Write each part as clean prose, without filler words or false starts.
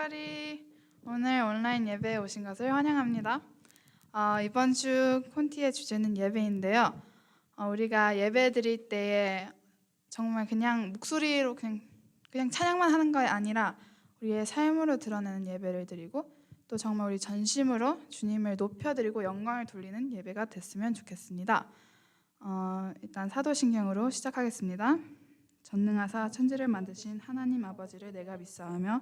everybody. 오늘 온라인 예배에 오신 것을 환영합니다. 이번 주 콘티의 주제는 예배인데요. 우리가 예배 드릴 때에 정말 그냥 목소리로 그냥 찬양만 하는 게 아니라 우리의 삶으로 드러내는 예배를 드리고 또 정말 우리 전심으로 주님을 높여드리고 영광을 돌리는 예배가 됐으면 좋겠습니다. 일단 사도신경으로 시작하겠습니다. 전능하사 천지를 만드신 하나님 아버지를 내가 믿사오며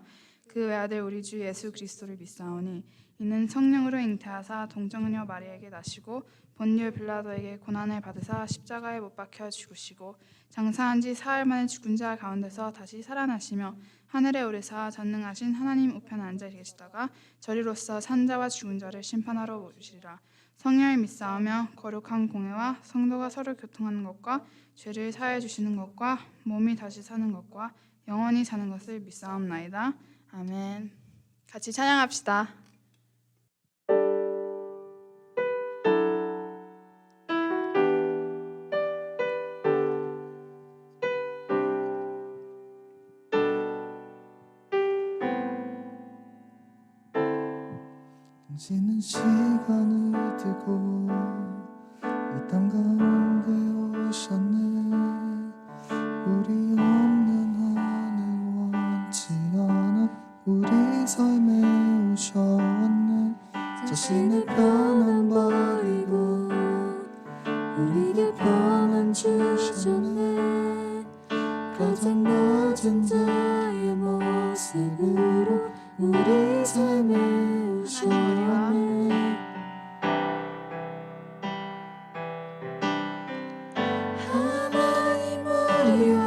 그 외아들 우리 주 예수 그리스도를 믿사오니 이는 성령으로 잉태하사 동정녀 마리에게 나시고 본유 빌라도에게 고난을 받으사 십자가에 못 박혀 죽으시고 장사한 지 사흘 만에 죽은 자 가운데서 다시 살아나시며 하늘에 오르사 전능하신 하나님 우편에 앉아 계시다가 저리로서 산 자와 죽은 자를 심판하러 오시리라. 성령을 믿사오며 거룩한 공회와 성도가 서로 교통하는 것과 죄를 사하여 주시는 것과 몸이 다시 사는 것과 영원히 사는 것을 믿사옵나이다. 아멘. 같이 찬양합시다. 당신은 시간을 두고 이 땅 가운데 오셨네. 우리 없는 하늘 원치 않아 우리 삶에 오셨네. 자신의 편안 버리고 우리에게 편안 주셨네. 가장 낮은 자의 모습으로 우리 삶에 오셨네. 하나님 우리와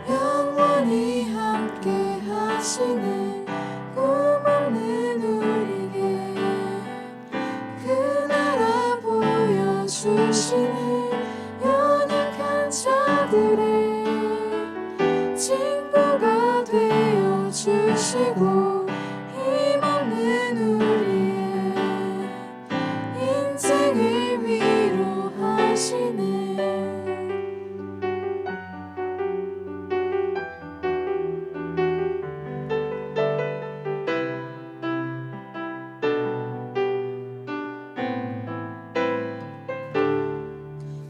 영원히 함께 하시네. 꿈없는 우리에게 그 나라 보여주시네. 연약한 자들의 친구가 되어주시고 힘없는 우리의 인생을 위로하시네.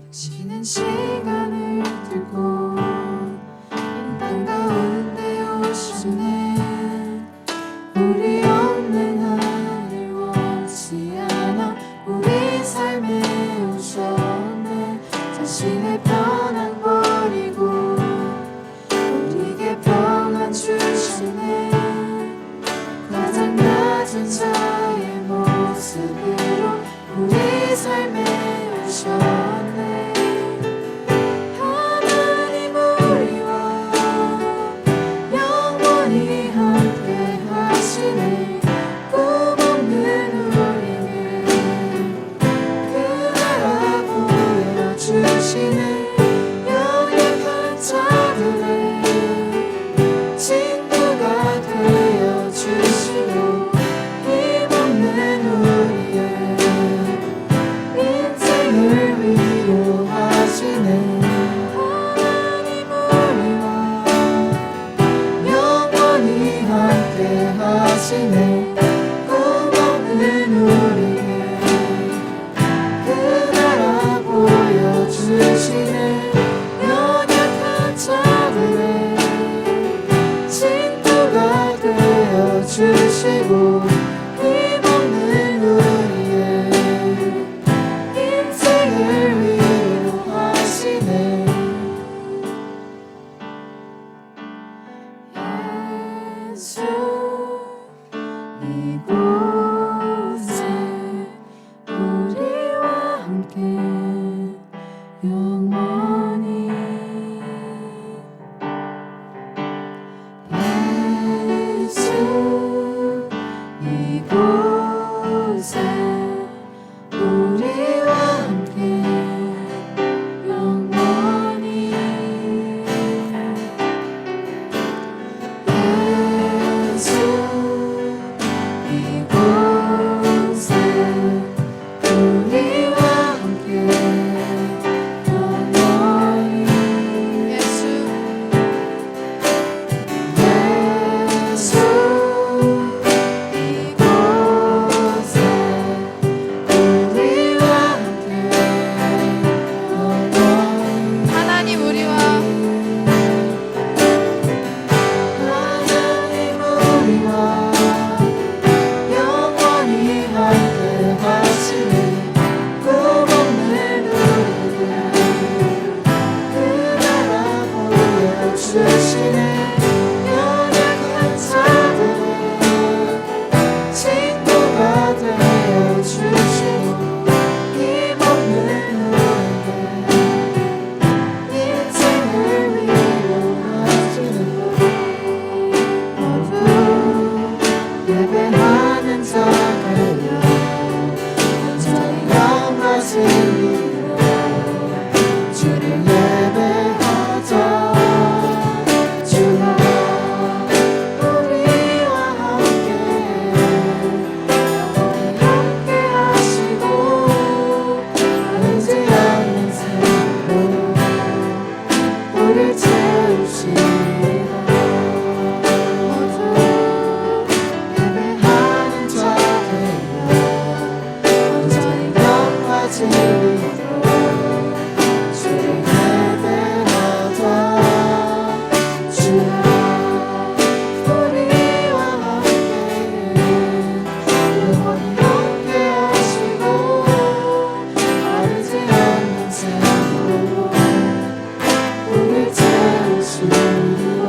당신은 시간을 두고 이 땅 가운데 오셨네. 우리 없는 하늘 원치 않아 우리 삶에 오셨네. 자신의 편안 버리고 우리에게 평안 주시네. 가장 낮은 자의 모습으로 우리 삶에 오셨네. 하나님 우리와 영원히 함께 하시네. 꿈없는 우리에게 그 나라 보여주시네. 연약한 자들의 친구가 되어주시고 힘없는 우리의 인생을 위로하시네. 하나님 우리와 영원히 함께 하시네. 꿈없는 우리에게 그 나라 보여주시네. 연약한 자들의 친구가 되어주시고 힘없는 우리의 인생을 위로하시네. 예수 이곳에 우리와 함께 영원히. 예수 진리로 주를 예배하자. 주가 우리와 함께 하시고 마르지 않는 샘으로 우릴 채우시리라. 모두 예배하는 자 되어 온전히 영과 진리로 주를 예배하자. 주가 우리와 함께 영원히 함께 하시고 마르지 않는 샘으로 우릴 채우시리라.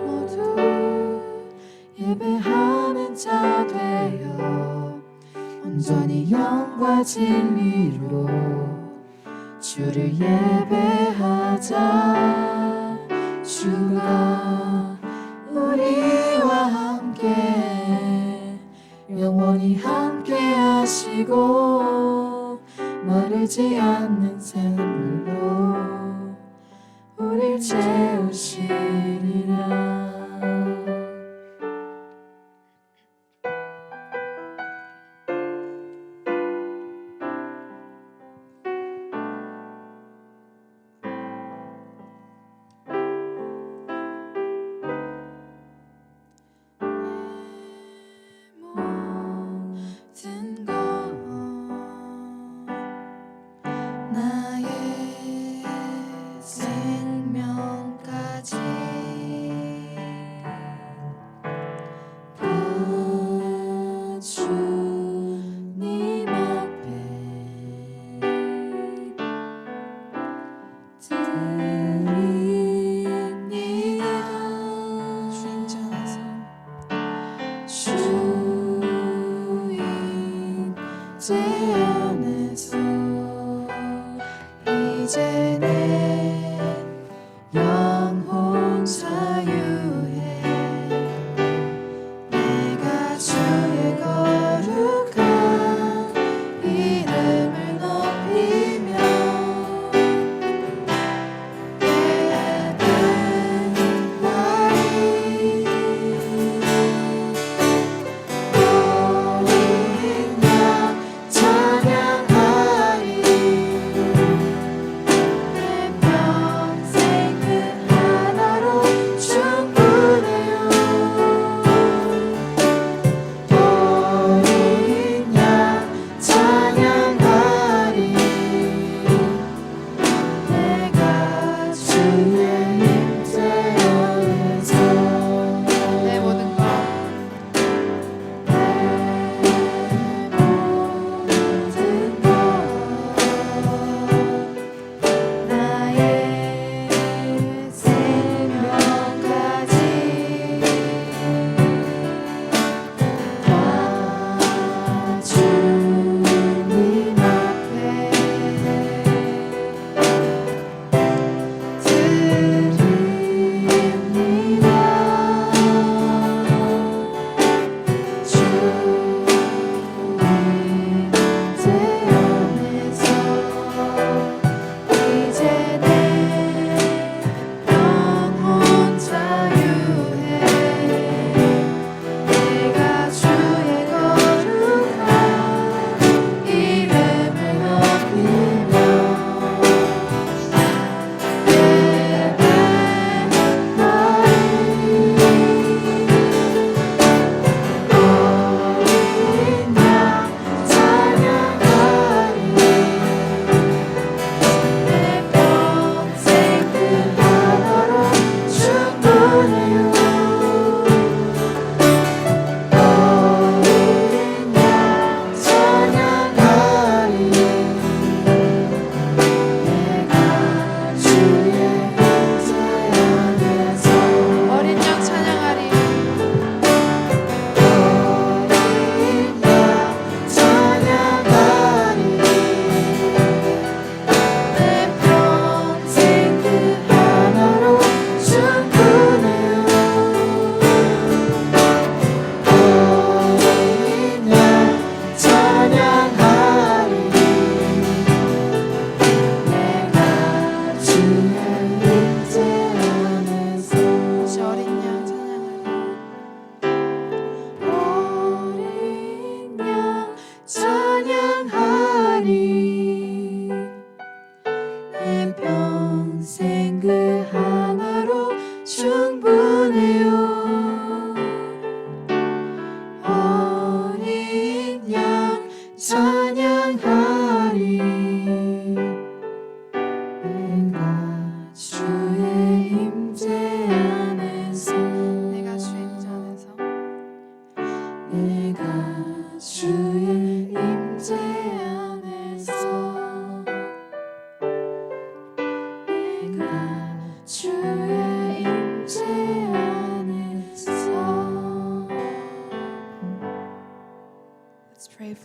모두 예배하는 자 되어 온전히 영과 진리로 주를 예배하자. 주가 우리와 함께 영원히 함께 하시고 마르지 않는 샘으로 우릴 채우시리라. 모두 예배하는 자 되어 온전히 영과 진리로 주를 예배하자. 주가 우리와 함께 영원히 함께 하시고 마르지 않는 샘물로 우릴 채우시리라. 모든 것 나의 생명까지 다 주님 앞에 드립니다. 주인 안에서 주인 제 안에서 이제 내 영혼 자유해. 내가 주의 거룩한 이름을 높이며 예배하리.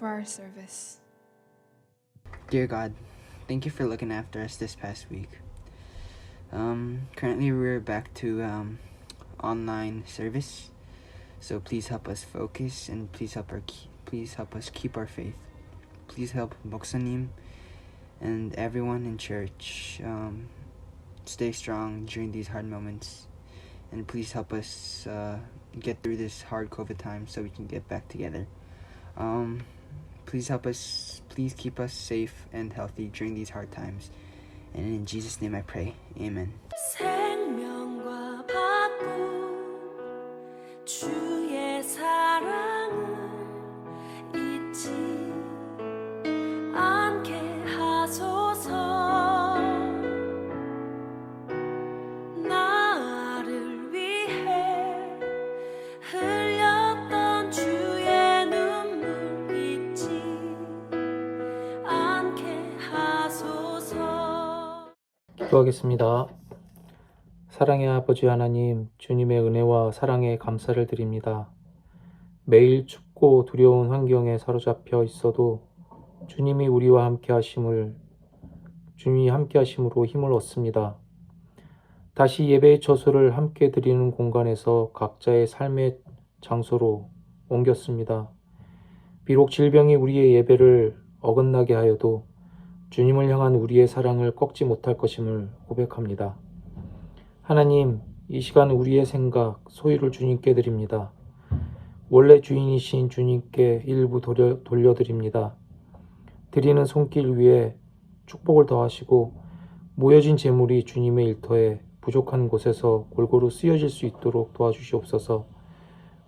for our service. Dear God, thank you for looking after us this past week. Currently we're back to online service, so please help us focus and please help us keep our faith. Please help Moksanim and everyone in church stay strong during these hard moments, and please help us get through this hard COVID time so we can get back together. Please keep us safe and healthy during these hard times. And in Jesus' name I pray. Amen. 생명과 바꾼 주의 사랑을 잊지 않게 하소서. 나를 위해 흘렸던 주의 눈물 잊지 않게 하소서. 기도하겠습니다. 사랑의 아버지 하나님, 주님의 은혜와 사랑에 감사를 드립니다. 매일 춥고 두려운 환경에 사로잡혀 있어도 주님이 함께 하심으로 힘을 얻습니다. 다시 예배의 처소를 함께 드리는 공간에서 각자의 삶의 장소로 옮겼습니다. 비록 질병이 우리의 예배를 어긋나게 하여도 주님을 향한 우리의 사랑을 꺾지 못할 것임을 고백합니다. 하나님, 이 시간 우리의 생각, 소유를 주님께 드립니다. 원래 주인이신 주님께 일부 돌려드립니다. 드리는 손길 위에 축복을 더하시고 모여진 재물이 주님의 일터에 부족한 곳에서 골고루 쓰여질 수 있도록 도와주시옵소서.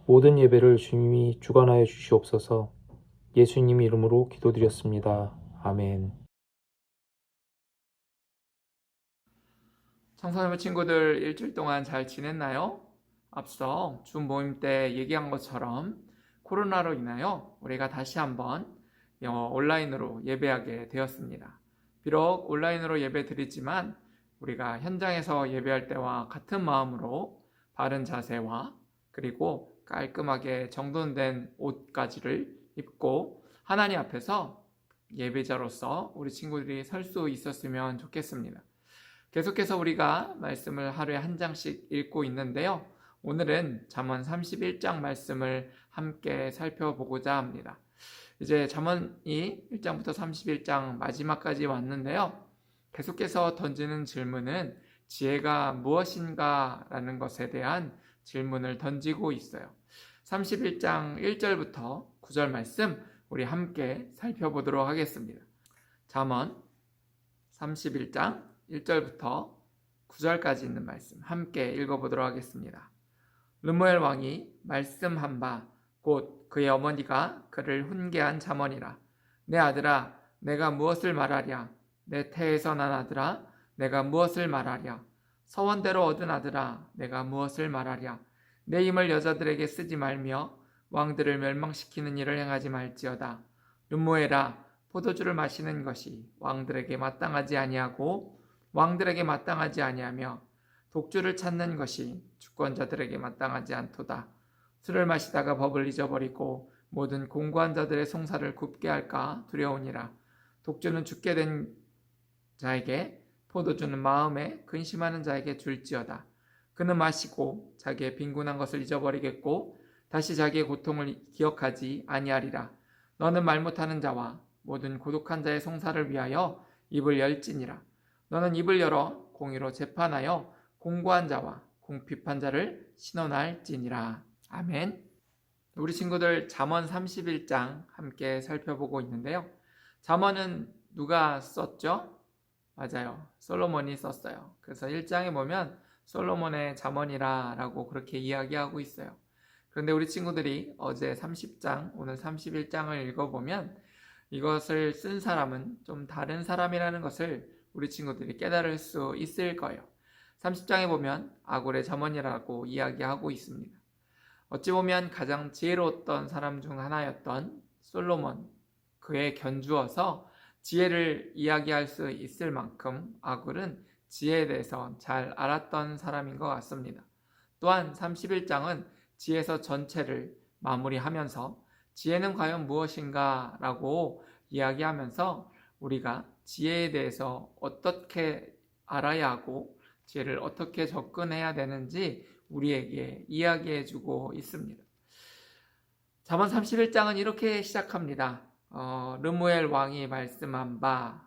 모든 예배를 주님이 주관하여 주시옵소서. 예수님 이름으로 기도드렸습니다. 아멘. 청소년부 친구들 일주일 동안 잘 지냈나요? 앞서 주 모임 때 얘기한 것처럼 코로나로 인하여 우리가 다시 한번 온라인으로 예배하게 되었습니다. 비록 온라인으로 예배 드리지만 우리가 현장에서 예배할 때와 같은 마음으로 바른 자세와 그리고 깔끔하게 정돈된 옷가지를 입고 하나님 앞에서 예배자로서 우리 친구들이 설 수 있었으면 좋겠습니다. 계속해서 우리가 말씀을 하루에 한 장씩 읽고 있는데요. 오늘은 잠언 31장 말씀을 함께 살펴보고자 합니다. 이제 잠언이 1장부터 31장 마지막까지 왔는데요. 계속해서 던지는 질문은 지혜가 무엇인가 라는 것에 대한 질문을 던지고 있어요. 31장 1절부터 9절 말씀 우리 함께 살펴보도록 하겠습니다. 잠언 31장 1절부터 9절까지 있는 말씀 함께 읽어보도록 하겠습니다. 르무엘 왕이 말씀한 바 곧 그의 어머니가 그를 훈계한 잠언이라. 내 아들아, 내가 무엇을 말하랴? 내 태에서 난 아들아, 내가 무엇을 말하랴? 서원대로 얻은 아들아, 내가 무엇을 말하랴? 내 힘을 여자들에게 쓰지 말며 왕들을 멸망시키는 일을 행하지 말지어다. 르무엘아, 포도주를 마시는 것이 왕들에게 마땅하지 아니하고 왕들에게 마땅하지 아니하며 독주를 찾는 것이 주권자들에게 마땅하지 않도다. 술을 마시다가 법을 잊어버리고 모든 공고한 자들의 송사를 굽게 할까 두려우니라. 독주는 죽게 된 자에게, 포도주는 마음에 근심하는 자에게 줄지어다. 그는 마시고 자기의 빈곤한 것을 잊어버리겠고 다시 자기의 고통을 기억하지 아니하리라. 너는 말 못하는 자와 모든 고독한 자의 송사를 위하여 입을 열지니라. 너는 입을 열어 공의로 재판하여 공고한 자와 공핍한 자를 신원할지니라. 아멘. 우리 친구들 잠언 31장 함께 살펴보고 있는데요. 잠언은 누가 썼죠? 맞아요. 솔로몬이 썼어요. 그래서 1장에 보면 솔로몬의 잠언이라 라고 그렇게 이야기하고 있어요. 그런데 우리 친구들이 어제 30장, 오늘 31장을 읽어보면 이것을 쓴 사람은 좀 다른 사람이라는 것을 우리 친구들이 깨달을 수 있을 거예요. 30장에 보면 아골의 잠언이라고 이야기하고 있습니다. 어찌 보면 가장 지혜로웠던 사람 중 하나였던 솔로몬, 그에 견주어서 지혜를 이야기할 수 있을 만큼 아골은 지혜에 대해서 잘 알았던 사람인 것 같습니다. 또한 31장은 지혜서 전체를 마무리하면서 지혜는 과연 무엇인가? 라고 이야기하면서 우리가 지혜에 대해서 어떻게 알아야 하고 지혜를 어떻게 접근해야 되는지 우리에게 이야기해 주고 있습니다. 잠언 31장은 이렇게 시작합니다. 르무엘 왕이 말씀한 바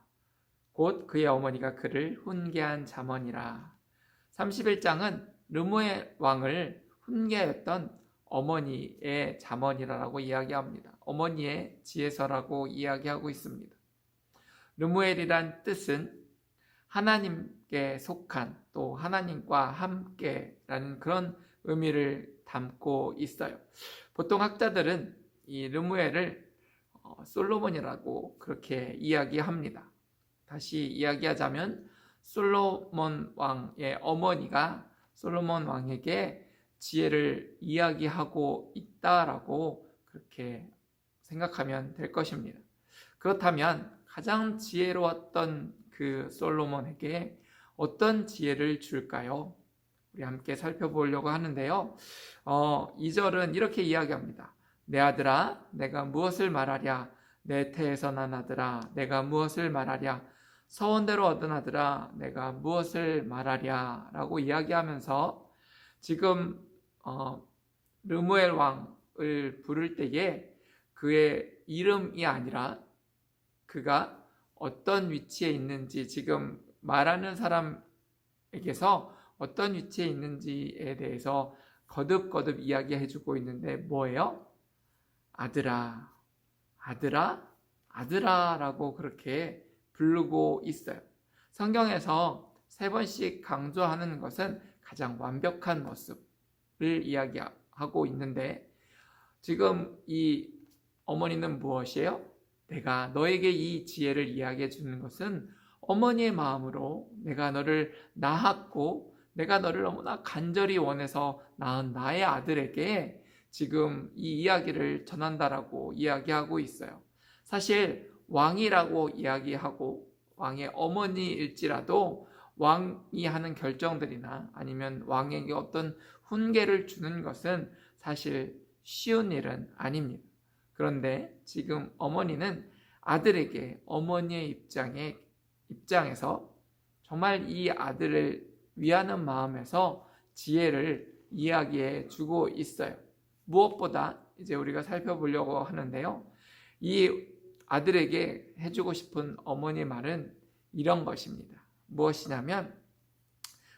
곧 그의 어머니가 그를 훈계한 잠언이라. 31장은 르무엘 왕을 훈계하였던 어머니의 잠언이라고 이야기합니다. 어머니의 지혜서라고 이야기하고 있습니다. 르무엘이란 뜻은 하나님께 속한, 또 하나님과 함께라는 그런 의미를 담고 있어요. 보통 학자들은 이 르무엘을 솔로몬이라고 그렇게 이야기합니다. 다시 이야기하자면 솔로몬 왕의 어머니가 솔로몬 왕에게 지혜를 이야기하고 있다라고 그렇게 생각하면 될 것입니다. 그렇다면 가장 지혜로웠던 그 솔로몬에게 어떤 지혜를 줄까요? 우리 함께 살펴보려고 하는데요. 2절은 이렇게 이야기합니다. 내 아들아, 내가 무엇을 말하랴? 내 태에서 난 아들아, 내가 무엇을 말하랴? 서원대로 얻은 아들아, 내가 무엇을 말하랴? 라고 이야기하면서 지금 르무엘 왕을 부를 때에 그의 이름이 아니라 그가 어떤 위치에 있는지, 지금 말하는 사람에게서 어떤 위치에 있는지에 대해서 거듭거듭 이야기해주고 있는데 뭐예요? 아들아, 아들아, 아들아라고 그렇게 부르고 있어요. 성경에서 3번씩 강조하는 것은 가장 완벽한 모습을 이야기하고 있는데 지금 이 어머니는 무엇이에요? 내가 너에게 이 지혜를 이야기해 주는 것은 어머니의 마음으로 내가 너를 낳았고 내가 너를 너무나 간절히 원해서 낳은 나의 아들에게 지금 이 이야기를 전한다라고 이야기하고 있어요. 사실 왕이라고 이야기하고 왕의 어머니일지라도 왕이 하는 결정들이나 아니면 왕에게 어떤 훈계를 주는 것은 사실 쉬운 일은 아닙니다. 그런데 지금 어머니는 아들에게 어머니의 입장에서 정말 이 아들을 위하는 마음에서 지혜를 이야기해 주고 있어요. 무엇보다 이제 우리가 살펴보려고 하는데요. 이 아들에게 해주고 싶은 어머니 말은 이런 것입니다. 무엇이냐면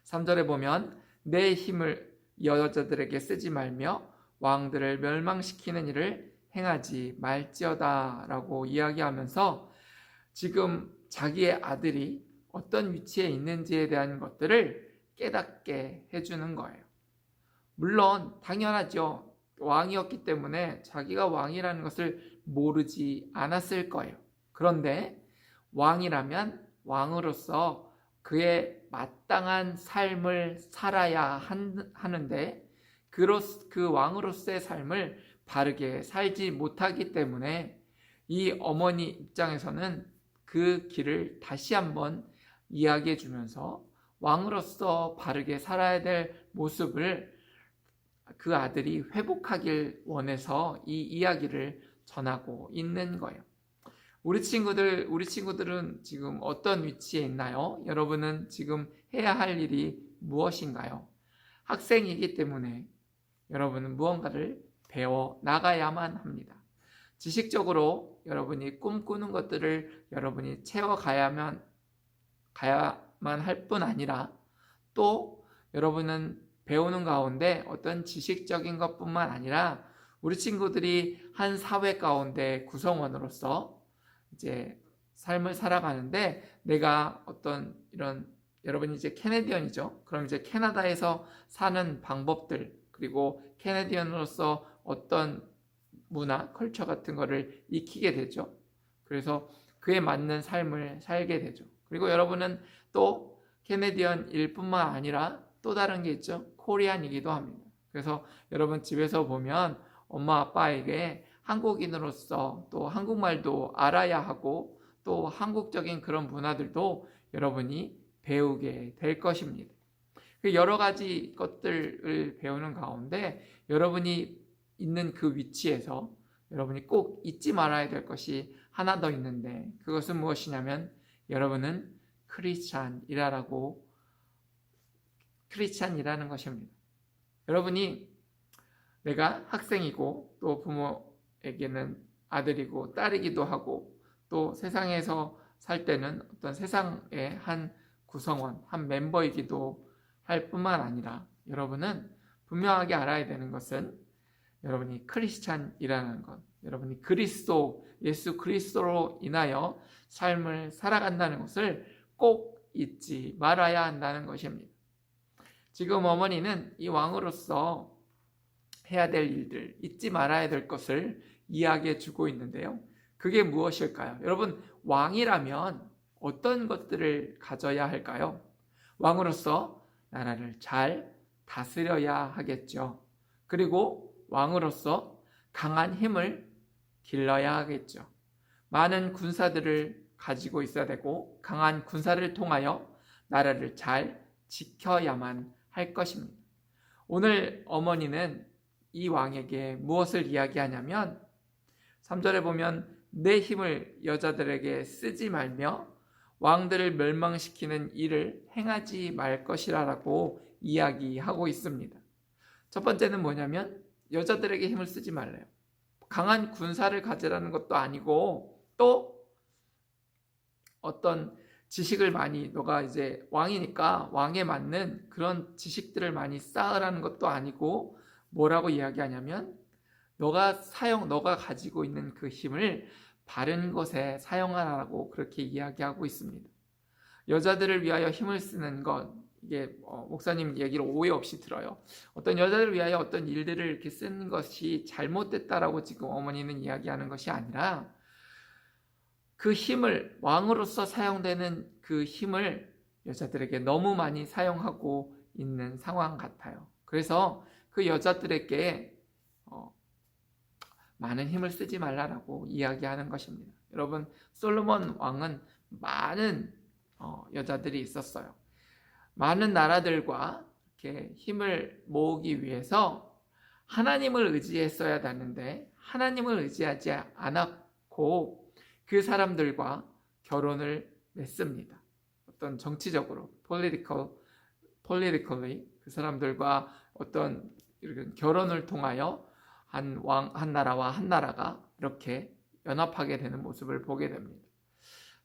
3절에 보면 내 힘을 여자들에게 쓰지 말며 왕들을 멸망시키는 일을 행하지 말지어다 라고 이야기하면서 지금 자기의 아들이 어떤 위치에 있는지에 대한 것들을 깨닫게 해주는 거예요. 물론 당연하죠. 왕이었기 때문에 자기가 왕이라는 것을 모르지 않았을 거예요. 그런데 왕이라면 왕으로서 그의 마땅한 삶을 살아야 하는데 그 왕으로서의 삶을 바르게 살지 못하기 때문에 이 어머니 입장에서는 그 길을 다시 한번 이야기해 주면서 왕으로서 바르게 살아야 될 모습을 그 아들이 회복하길 원해서 이 이야기를 전하고 있는 거예요. 우리 친구들은 지금 어떤 위치에 있나요? 여러분은 지금 해야 할 일이 무엇인가요? 학생이기 때문에 여러분은 무언가를 배워 나가야만 합니다. 지식적으로 여러분이 꿈꾸는 것들을 여러분이 채워가야만 할 뿐 아니라 또 여러분은 배우는 가운데 어떤 지식적인 것뿐만 아니라 우리 친구들이 한 사회 가운데 구성원으로서 이제 삶을 살아가는데 내가 어떤 이런 여러분이 이제 캐네디언이죠. 그럼 이제 캐나다에서 사는 방법들 그리고 캐네디언으로서 어떤 문화, 컬처 같은 거를 익히게 되죠. 그래서 그에 맞는 삶을 살게 되죠. 그리고 여러분은 또 캐네디언일 뿐만 아니라 또 다른 게 있죠. 코리안이기도 합니다. 그래서 여러분 집에서 보면 엄마 아빠에게 한국인으로서 또 한국말도 알아야 하고 또 한국적인 그런 문화들도 여러분이 배우게 될 것입니다. 여러 가지 것들을 배우는 가운데 여러분이 있는 그 위치에서 여러분이 꼭 잊지 말아야 될 것이 하나 더 있는데 그것은 무엇이냐면 여러분은 크리스찬이라는 것입니다. 여러분이 내가 학생이고 또 부모에게는 아들이고 딸이기도 하고 또 세상에서 살 때는 어떤 세상의 한 구성원, 한 멤버이기도 할 뿐만 아니라 여러분은 분명하게 알아야 되는 것은 여러분이 크리스찬이라는 것, 여러분이 예수 그리스도로 인하여 삶을 살아간다는 것을 꼭 잊지 말아야 한다는 것입니다. 지금 어머니는 이 왕으로서 해야 될 일들, 잊지 말아야 될 것을 이야기해 주고 있는데요. 그게 무엇일까요? 여러분, 왕이라면 어떤 것들을 가져야 할까요? 왕으로서 나라를 잘 다스려야 하겠죠. 그리고 왕으로서 강한 힘을 길러야 하겠죠. 많은 군사들을 가지고 있어야 되고 강한 군사를 통하여 나라를 잘 지켜야만 할 것입니다. 오늘 어머니는 이 왕에게 무엇을 이야기하냐면 3절에 보면 내 힘을 여자들에게 쓰지 말며 왕들을 멸망시키는 일을 행하지 말 것이라고 이야기하고 있습니다. 첫 번째는 뭐냐면 여자들에게 힘을 쓰지 말래요. 강한 군사를 가지라는 것도 아니고 또 어떤 지식을 많이 너가 이제 왕이니까 왕에 맞는 그런 지식들을 많이 쌓으라는 것도 아니고 뭐라고 이야기하냐면 너가 가지고 있는 그 힘을 바른 것에 사용하라고 그렇게 이야기하고 있습니다. 여자들을 위하여 힘을 쓰는 것, 이게 목사님 얘기를 오해 없이 들어요. 어떤 여자들을 위하여 어떤 일들을 이렇게 쓰는 것이 잘못됐다라고 지금 어머니는 이야기하는 것이 아니라 그 힘을 왕으로서 사용되는 그 힘을 여자들에게 너무 많이 사용하고 있는 상황 같아요. 그래서 그 여자들에게 많은 힘을 쓰지 말라라고 이야기하는 것입니다. 여러분, 솔로몬 왕은 많은 여자들이 있었어요. 많은 나라들과 이렇게 힘을 모으기 위해서 하나님을 의지했어야 되는데 하나님을 의지하지 않았고 그 사람들과 결혼을 맺습니다. 어떤 정치적으로 politically 그 사람들과 어떤 이런 결혼을 통하여 한 나라와 한 나라가 이렇게 연합하게 되는 모습을 보게 됩니다.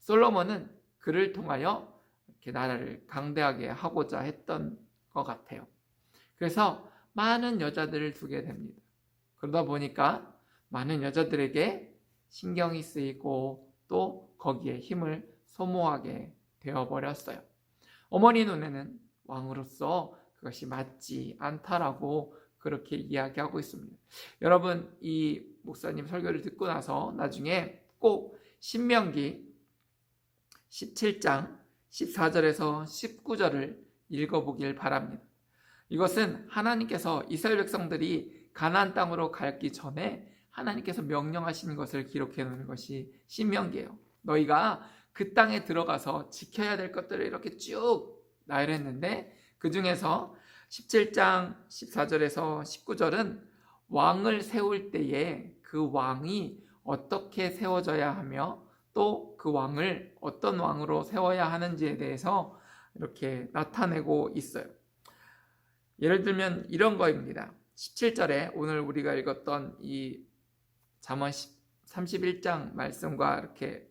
솔로몬은 그를 통하여 이렇게 나라를 강대하게 하고자 했던 것 같아요. 그래서 많은 여자들을 두게 됩니다. 그러다 보니까 많은 여자들에게 신경이 쓰이고 또 거기에 힘을 소모하게 되어버렸어요. 어머니 눈에는 왕으로서 그것이 맞지 않다라고 그렇게 이야기하고 있습니다. 여러분, 이 목사님 설교를 듣고 나서 나중에 꼭 신명기 17장 14절에서 19절을 읽어보길 바랍니다. 이것은 하나님께서 이스라엘 백성들이 가나안 땅으로 가기 전에 하나님께서 명령하시는 것을 기록해 놓은 것이 신명기예요. 너희가 그 땅에 들어가서 지켜야 될 것들을 이렇게 쭉 나열했는데 그 중에서 17장 14절에서 19절은 왕을 세울 때에 그 왕이 어떻게 세워져야 하며 또 그 왕을 어떤 왕으로 세워야 하는지에 대해서 이렇게 나타내고 있어요. 예를 들면 이런 거입니다. 17절에 오늘 우리가 읽었던 이 잠언 31장 말씀과 이렇게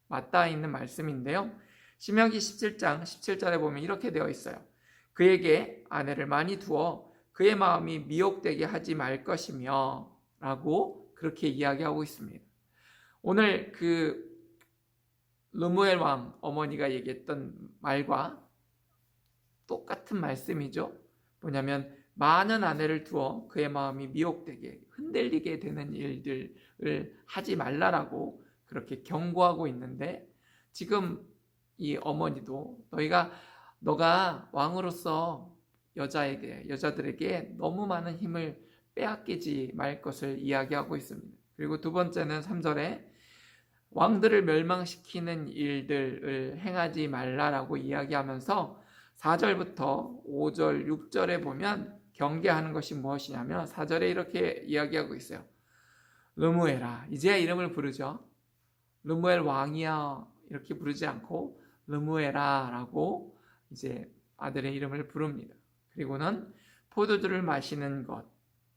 맞닿아 있는 말씀인데요. 신명기 17장 17절에 보면 이렇게 되어 있어요. 그에게 아내를 많이 두어 그의 마음이 미혹되게 하지 말 것이며 라고 그렇게 이야기하고 있습니다. 오늘 그 르무엘 왕 어머니가 얘기했던 말과 똑같은 말씀이죠. 뭐냐면 많은 아내를 두어 그의 마음이 미혹되게 흔들리게 되는 일들을 하지 말라라고 그렇게 경고하고 있는데 지금 이 어머니도 너가 왕으로서 여자들에게 너무 많은 힘을 빼앗기지 말 것을 이야기하고 있습니다. 그리고 두 번째는 3절에 왕들을 멸망시키는 일들을 행하지 말라라고 이야기하면서 4절부터 5절, 6절에 보면 경계하는 것이 무엇이냐면 4절에 이렇게 이야기하고 있어요. 르무엘아, 이제야 이름을 부르죠. 르무엘 왕이여 이렇게 부르지 않고 르무엘아라고 이제 아들의 이름을 부릅니다. 그리고는 포도주를 마시는 것,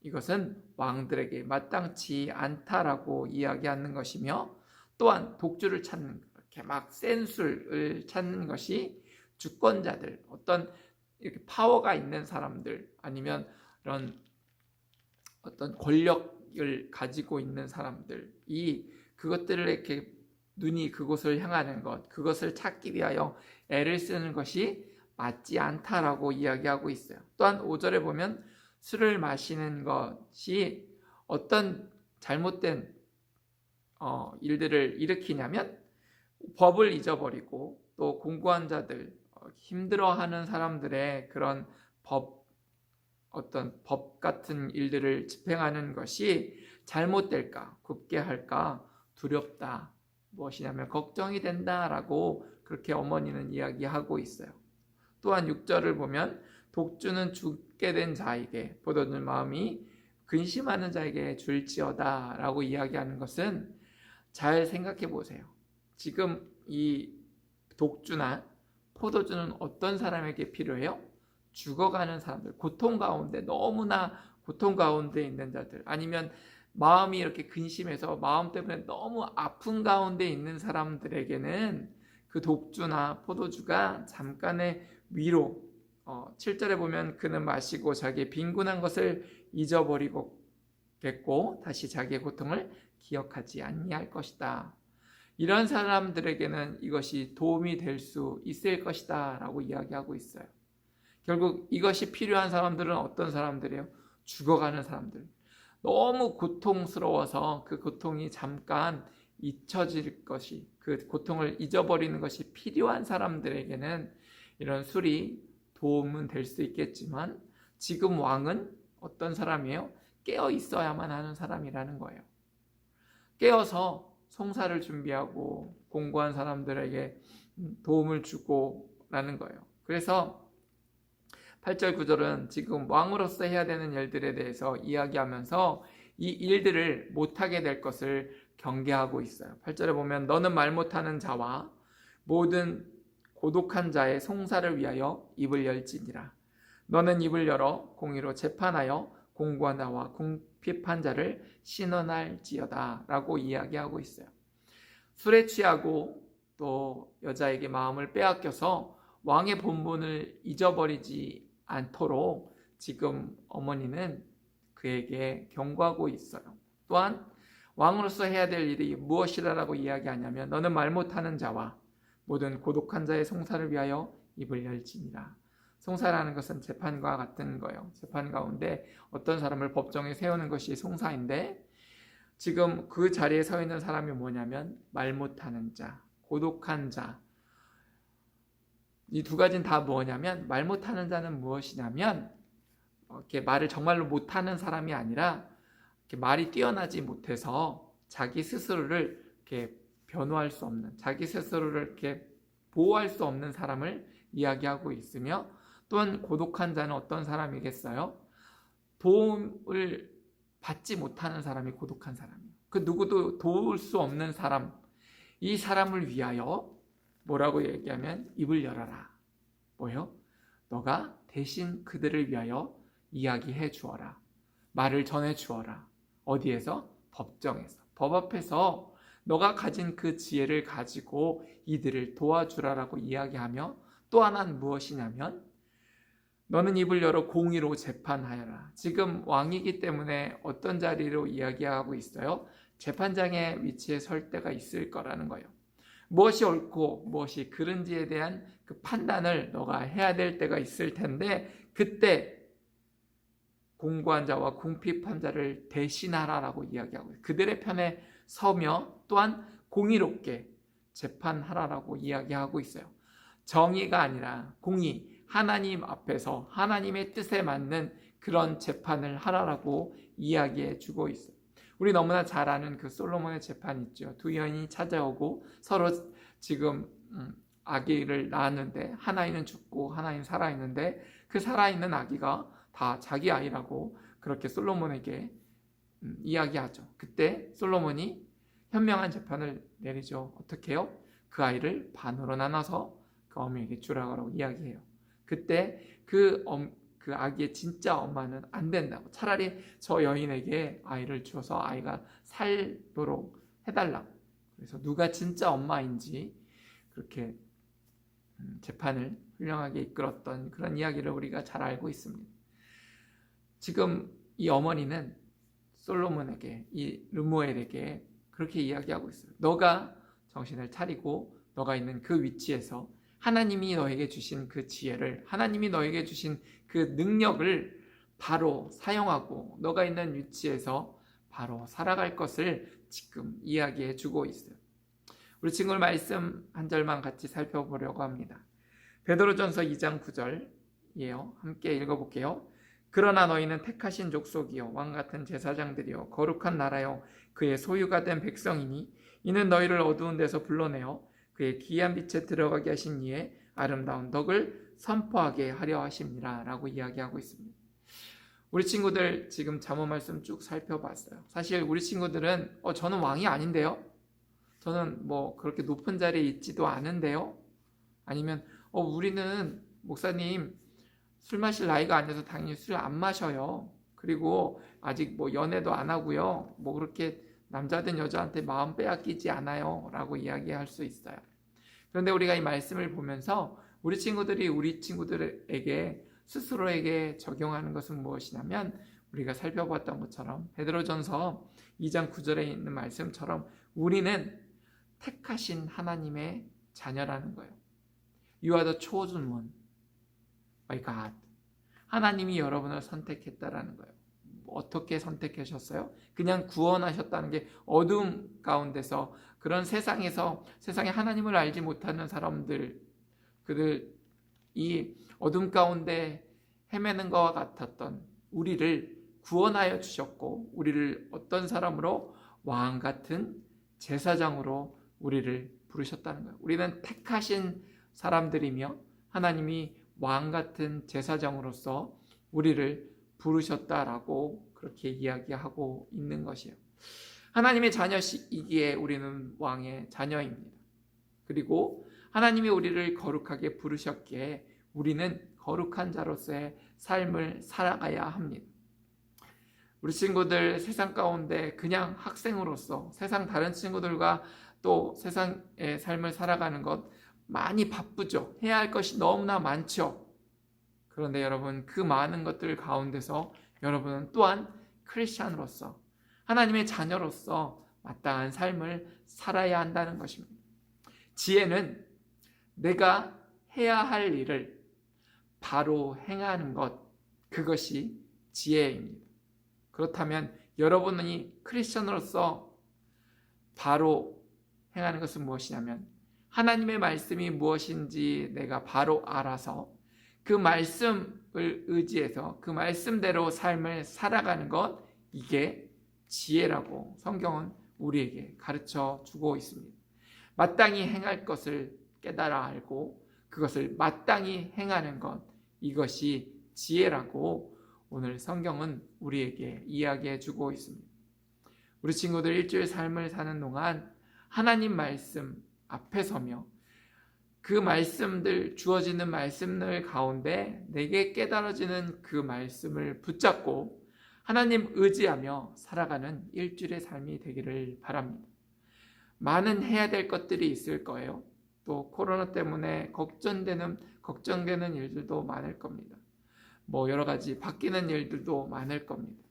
이것은 왕들에게 마땅치 않다라고 이야기하는 것이며, 또한 독주를 찾는 것, 이렇게 막 센 술을 찾는 것이 주권자들, 어떤 이렇게 파워가 있는 사람들, 아니면 이런 어떤 권력을 가지고 있는 사람들이 그것들을 이렇게 눈이 그곳을 향하는 것, 그것을 찾기 위하여 애를 쓰는 것이 맞지 않다라고 이야기하고 있어요. 또한 5절에 보면 술을 마시는 것이 어떤 잘못된 일들을 일으키냐면, 법을 잊어버리고 또 공고한 자들, 힘들어하는 사람들의 그런 어떤 법 같은 일들을 집행하는 것이 잘못될까, 굽게 할까 두렵다, 무엇이냐면 걱정이 된다라고 그렇게 어머니는 이야기하고 있어요. 또한 6절을 보면 독주는 죽게 된 자에게, 포도주는 마음이 근심하는 자에게 줄지어다 라고 이야기하는 것은, 잘 생각해 보세요. 지금 이 독주나 포도주는 어떤 사람에게 필요해요? 죽어가는 사람들, 고통 가운데, 너무나 고통 가운데 있는 자들, 아니면 마음이 이렇게 근심해서 마음 때문에 너무 아픈 가운데 있는 사람들에게는 그 독주나 포도주가 잠깐의 위로, 7절에 보면 그는 마시고 자기의 빈곤한 것을 잊어버리겠고 다시 자기의 고통을 기억하지 아니할 것이다. 이런 사람들에게는 이것이 도움이 될 수 있을 것이다 라고 이야기하고 있어요. 결국 이것이 필요한 사람들은 어떤 사람들이에요? 죽어가는 사람들. 너무 고통스러워서 그 고통이 잠깐 잊혀질 것이, 그 고통을 잊어버리는 것이 필요한 사람들에게는 이런 술이 도움은 될 수 있겠지만, 지금 왕은 어떤 사람이에요? 깨어 있어야만 하는 사람이라는 거예요. 깨어서 송사를 준비하고 공고한 사람들에게 도움을 주고 라는 거예요. 그래서 8절 9절은 지금 왕으로서 해야 되는 일들에 대해서 이야기하면서 이 일들을 못하게 될 것을 경계하고 있어요. 8절에 보면 너는 말 못하는 자와 모든 고독한 자의 송사를 위하여 입을 열지니라. 너는 입을 열어 공의로 재판하여 공고한 자와 궁핍한 자를 신원할지어다 라고 이야기하고 있어요. 술에 취하고 또 여자에게 마음을 빼앗겨서 왕의 본분을 잊어버리지 않도록 지금 어머니는 그에게 경고하고 있어요. 또한 왕으로서 해야 될 일이 무엇이라고 이야기하냐면, 너는 말 못하는 자와 모든 고독한 자의 송사를 위하여 입을 열지니라. 송사라는 것은 재판과 같은 거예요. 재판 가운데 어떤 사람을 법정에 세우는 것이 송사인데, 지금 그 자리에 서 있는 사람이 뭐냐면 말 못하는 자, 고독한 자. 이 두 가지는 다 뭐냐면, 말 못하는 자는 무엇이냐면 이렇게 말을 정말로 못하는 사람이 아니라 이렇게 말이 뛰어나지 못해서 자기 스스로를 이렇게 변호할 수 없는, 자기 스스로를 이렇게 보호할 수 없는 사람을 이야기하고 있으며, 또한 고독한 자는 어떤 사람이겠어요? 도움을 받지 못하는 사람이 고독한 사람이에요. 그 누구도 도울 수 없는 사람, 이 사람을 위하여 뭐라고 얘기하면 입을 열어라. 뭐요? 너가 대신 그들을 위하여 이야기해 주어라. 말을 전해 주어라. 어디에서? 법정에서, 법 앞에서 너가 가진 그 지혜를 가지고 이들을 도와주라라고 이야기하며, 또 하나는 무엇이냐면 너는 입을 열어 공의로 재판하여라. 지금 왕이기 때문에 어떤 자리로 이야기하고 있어요? 재판장의 위치에 설 때가 있을 거라는 거예요. 무엇이 옳고 무엇이 그른지에 대한 그 판단을 너가 해야 될 때가 있을 텐데, 그때 공고한 자와 궁핍한 자를 대신하라라고 이야기하고 있어요. 그들의 편에 서며 또한 공의롭게 재판하라라고 이야기하고 있어요. 정의가 아니라 공의, 하나님 앞에서 하나님의 뜻에 맞는 그런 재판을 하라라고 이야기해 주고 있어요. 우리 너무나 잘 아는 그 솔로몬의 재판 있죠. 두 여인이 찾아오고 서로 지금 아기를 낳았는데, 하나이는 죽고 하나이는 살아있는데, 그 살아있는 아기가 다 자기 아이라고 그렇게 솔로몬에게 이야기하죠. 그때 솔로몬이 현명한 재판을 내리죠. 어떻게 해요? 그 아이를 반으로 나눠서 그 어미에게 주라고 이야기해요. 그때 그 아기의 진짜 엄마는 안 된다고, 차라리 저 여인에게 아이를 주어서 아이가 살도록 해달라고. 그래서 누가 진짜 엄마인지 그렇게 재판을 훌륭하게 이끌었던 그런 이야기를 우리가 잘 알고 있습니다. 지금 이 어머니는 솔로몬에게, 이 르무엘에게 그렇게 이야기하고 있어요. 너가 정신을 차리고 너가 있는 그 위치에서 하나님이 너에게 주신 그 지혜를, 하나님이 너에게 주신 그 능력을 바로 사용하고 너가 있는 위치에서 바로 살아갈 것을 지금 이야기해 주고 있어요. 우리 친구들 말씀 한 절만 같이 살펴보려고 합니다. 베드로전서 2장 9절이에요. 함께 읽어볼게요. 그러나 너희는 택하신 족속이요 왕같은 제사장들이요 거룩한 나라요 그의 소유가 된 백성이니 이는 너희를 어두운 데서 불러내어 그의 기이한 빛에 들어가게 하신 이의 아름다운 덕을 선포하게 하려 하심이라 라고 이야기하고 있습니다. 우리 친구들 지금 잠언 말씀 쭉 살펴봤어요. 사실 우리 친구들은 저는 왕이 아닌데요, 저는 뭐 그렇게 높은 자리에 있지도 않은데요, 아니면 우리는 목사님 술 마실 나이가 아니어서 당연히 술 안 마셔요, 그리고 아직 뭐 연애도 안 하고요, 뭐 그렇게 남자든 여자한테 마음 빼앗기지 않아요 라고 이야기할 수 있어요. 그런데 우리가 이 말씀을 보면서 우리 친구들이 우리 친구들에게 스스로에게 적용하는 것은 무엇이냐면, 우리가 살펴봤던 것처럼 베드로전서 2장 9절에 있는 말씀처럼 우리는 택하신 하나님의 자녀라는 거예요. You are the chosen one by God. 하나님이 여러분을 선택했다라는 거예요. 어떻게 선택하셨어요? 그냥 구원하셨다는 게 어둠 가운데서, 그런 세상에서, 세상에 하나님을 알지 못하는 사람들, 그들이 어둠 가운데 헤매는 것과 같았던 우리를 구원하여 주셨고, 우리를 어떤 사람으로? 왕 같은 제사장으로 우리를 부르셨다는 거예요. 우리는 택하신 사람들이며 하나님이 왕 같은 제사장으로서 우리를 부르셨다라고 그렇게 이야기하고 있는 것이에요. 하나님의 자녀이기에 우리는 왕의 자녀입니다. 그리고 하나님이 우리를 거룩하게 부르셨기에 우리는 거룩한 자로서의 삶을 살아가야 합니다. 우리 친구들 세상 가운데 그냥 학생으로서 세상 다른 친구들과 또 세상의 삶을 살아가는 것 많이 바쁘죠. 해야 할 것이 너무나 많죠. 그런데 여러분, 그 많은 것들 가운데서 여러분은 또한 크리스찬으로서, 하나님의 자녀로서 마땅한 삶을 살아야 한다는 것입니다. 지혜는 내가 해야 할 일을 바로 행하는 것, 그것이 지혜입니다. 그렇다면 여러분이 크리스천으로서 바로 행하는 것은 무엇이냐면, 하나님의 말씀이 무엇인지 내가 바로 알아서 그 말씀을 의지해서 그 말씀대로 삶을 살아가는 것, 이게 지혜라고 성경은 우리에게 가르쳐 주고 있습니다. 마땅히 행할 것을 깨달아 알고 그것을 마땅히 행하는 것, 이것이 지혜라고 오늘 성경은 우리에게 이야기해 주고 있습니다. 우리 친구들 일주일 삶을 사는 동안 하나님 말씀 앞에 서며 그 말씀들, 주어지는 말씀들 가운데 내게 깨달아지는 그 말씀을 붙잡고 하나님 의지하며 살아가는 일주일의 삶이 되기를 바랍니다. 많은 해야 될 것들이 있을 거예요. 또 코로나 때문에 걱정되는 일들도 많을 겁니다. 뭐 여러 가지 바뀌는 일들도 많을 겁니다.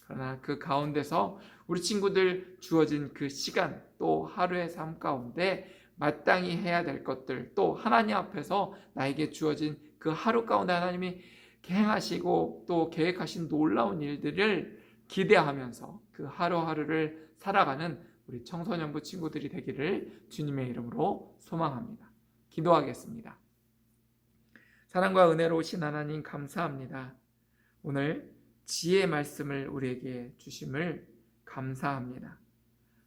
그러나 그 가운데서 우리 친구들 주어진 그 시간, 또 하루의 삶 가운데 마땅히 해야 될 것들, 또 하나님 앞에서 나에게 주어진 그 하루 가운데 하나님이 행하시고 또 계획하신 놀라운 일들을 기대하면서 그 하루하루를 살아가는 우리 청소년부 친구들이 되기를 주님의 이름으로 소망합니다. 기도하겠습니다. 사랑과 은혜로우신 하나님, 감사합니다. 오늘 지혜의 말씀을 우리에게 주심을 감사합니다.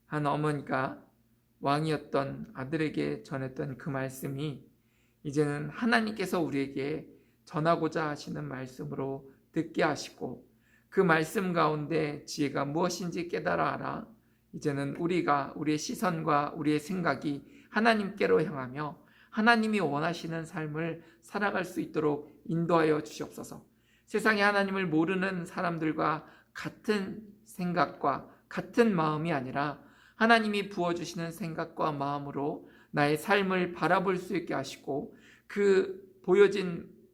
한 어머니가 왕이었던 아들에게 전했던 그 말씀이 이제는 하나님께서 우리에게 전하고자 하시는 말씀으로 듣게 하시고 그 말씀 가운데 지혜가 무엇인지 깨달아 알아. 이제는 우리의 시선과 우리의 생각이 하나님께로 향하며 하나님이 원하시는 삶을 살아갈 수 있도록 인도하여 주시옵소서. 세상에 하나님을 모르는 사람들과 같은 생각과 같은 마음이 아니라 하나님이 부어주시는 생각과 마음으로 나의 삶을 바라볼 수 있게 하시고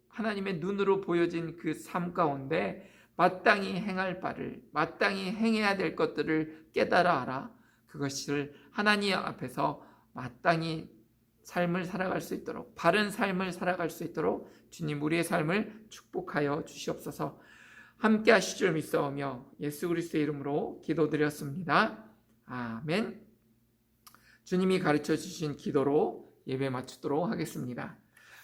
하나님의 눈으로 보여진 그 삶 가운데 마땅히 행할 바를, 마땅히 행해야 될 것들을 깨달아 알아. 그것을 하나님 앞에서 마땅히 삶을 살아갈 수 있도록, 바른 삶을 살아갈 수 있도록 주님 우리의 삶을 축복하여 주시옵소서. 함께 하실 줄 믿사오며 예수 그리스도의 이름으로 기도드렸습니다. 아멘. 주님이 가르쳐 주신 기도로 예배 마치도록 하겠습니다.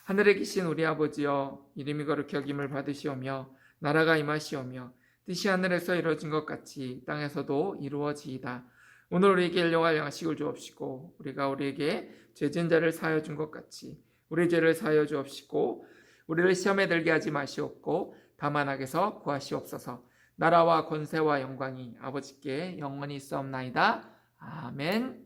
하늘에 계신 우리 아버지여, 이름이 거룩히 여김을 받으시오며 나라가 임하시오며 뜻이 하늘에서 이루어진 것 같이 땅에서도 이루어지이다. 오늘 우리에게 일용할 양식을 주옵시고 우리가 우리에게 죄진 자를 사하여 준 것 같이 우리 죄를 사하여 주옵시고 우리를 시험에 들게 하지 마시옵고 다만 악에서 구하시옵소서. 나라와 권세와 영광이 아버지께 영원히 있사옵나이다. 아멘.